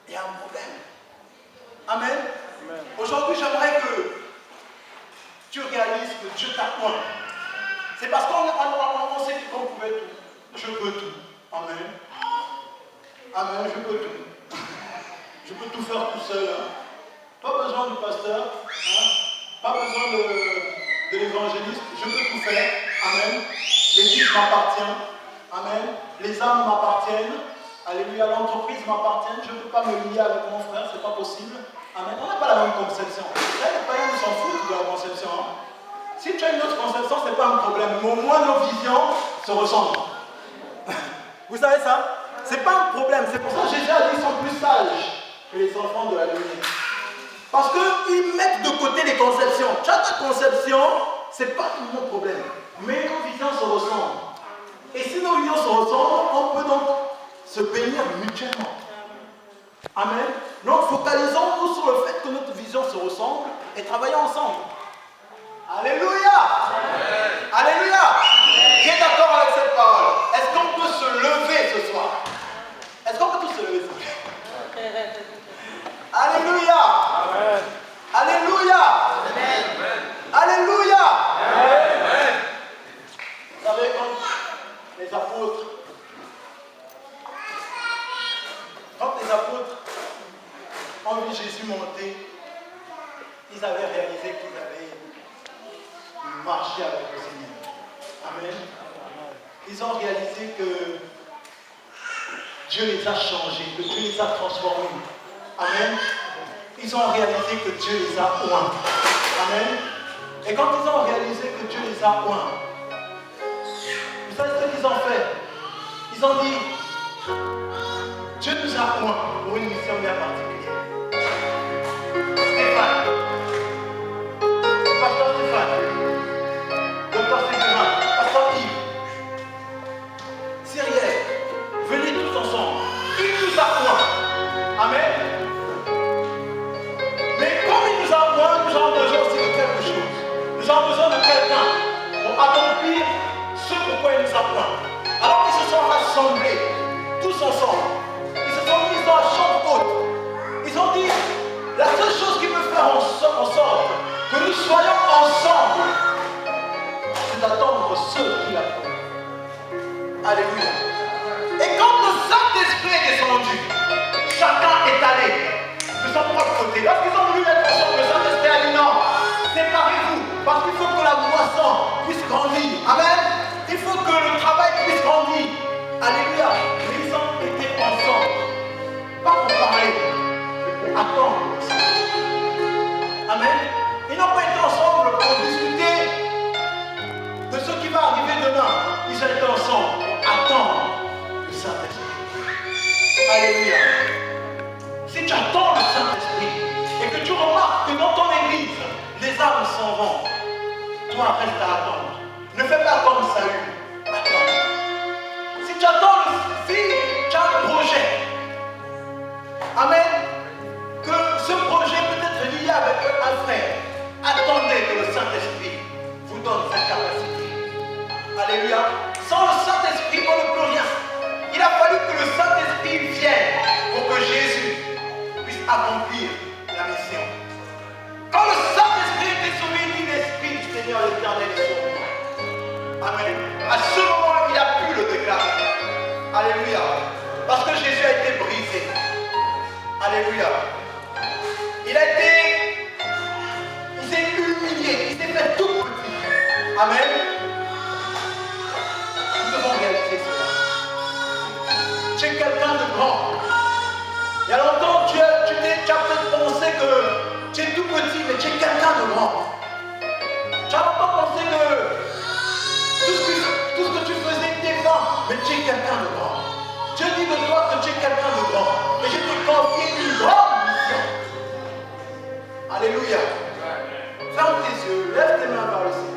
Speaker 1: Il y a un problème. Amen. Aujourd'hui, j'aimerais que tu réalises que Dieu t'a point. C'est parce qu'on sait qu'on pouvait tout. Je peux tout. Amen. Amen, je peux tout. Je peux tout faire tout seul. Hein. Pas besoin du pasteur. Hein. Pas besoin de l'évangéliste. Je peux tout faire. Amen. L'église m'appartient. Amen. Les âmes m'appartiennent. Alléluia. L'entreprise m'appartient. Je ne peux pas me lier avec mon frère. C'est pas possible. Amen. On n'a pas la même conception. Là, les païens s'en foutent de la conception. Hein. Si tu as une autre conception, ce n'est pas un problème. Mais au moins, nos visions se ressemblent. Vous savez ça? Ce n'est pas un problème. C'est pour ça que Jésus a dit qu'ils sont plus sages que les enfants de la lumière. Parce qu'ils mettent de côté les conceptions. Tu as ta conception, ce n'est pas mon problème. Mais nos visions se ressemblent. Et si nos visions se ressemblent, on peut donc se bénir mutuellement. Amen. Donc focalisons-nous sur le fait que notre vision se ressemble et travaillons ensemble. Alléluia. Amen. Alléluia. Qui est d'accord avec cette parole? Est-ce qu'on peut se lever ce soir? Est-ce qu'on peut tous se lever ce soir? Alléluia. Amen. Alléluia. Amen. Alléluia. Amen. Vous savez, quand les apôtres ont vu Jésus monter, ils avaient réalisé qu'ils avaient marché avec le Seigneur. Amen. Ils ont réalisé que Dieu les a changés, que Dieu les a transformés. Amen. Ils ont réalisé que Dieu les a oints. Amen. Et quand ils ont réalisé que Dieu les a oints, vous savez ce qu'ils ont fait? Ils ont dit, Dieu nous a oints pour une mission bien particulière. Stéphane, Pasteur Stéphane, Docteur Stéphane, Pasteur Yves, nous soyons ensemble, c'est d'attendre ceux qui l'attendent. Alléluia. Et quand le Saint-Esprit est descendu, chacun est allé de son propre côté. Lorsqu'ils ont voulu être ensemble, le Saint-Esprit a dit non, séparez-vous, parce qu'il faut que la moisson puisse grandir. Amen. Il faut que le travail puisse grandir. Alléluia. Mais ils ont été ensemble. Pas pour parler, mais pour attendre le Saint-Esprit. Amen. Ils n'ont pas été ensemble pour discuter de ce qui va arriver demain. Ils ont été ensemble pour attendre le Saint-Esprit. Alléluia. Si tu attends le Saint-Esprit et que tu remarques que dans ton église, les âmes s'en vont, toi reste à attendre. Ne fais pas comme Saül. Attends. Si tu attends, si tu as un projet, amen, que ce projet peut être lié avec un frère, attendez que le Saint-Esprit vous donne cette capacité. Alléluia. Sans le Saint-Esprit, on ne peut rien. Il a fallu que le Saint-Esprit vienne pour que Jésus puisse accomplir la mission. Quand le Saint-Esprit était sur lui, il dit l'Esprit du Seigneur l'Éternel est sur moi. Amen. À ce moment, il a pu le déclarer. Alléluia. Parce que Jésus a été brisé. Alléluia. Il s'est humilié, il s'est fait tout petit. Amen. Nous devons réaliser cela. Tu es quelqu'un de grand. Il y a longtemps, tu as peut-être pensé que tu es tout petit, mais tu es quelqu'un de grand. Tu as longtemps pensé que tout ce que tu faisais était grand, mais tu es quelqu'un de grand. Dieu dit de toi que tu es quelqu'un de grand. Et je t'ai confié une grande mission. Alléluia. Ferme tes yeux, lève tes mains vers le Seigneur.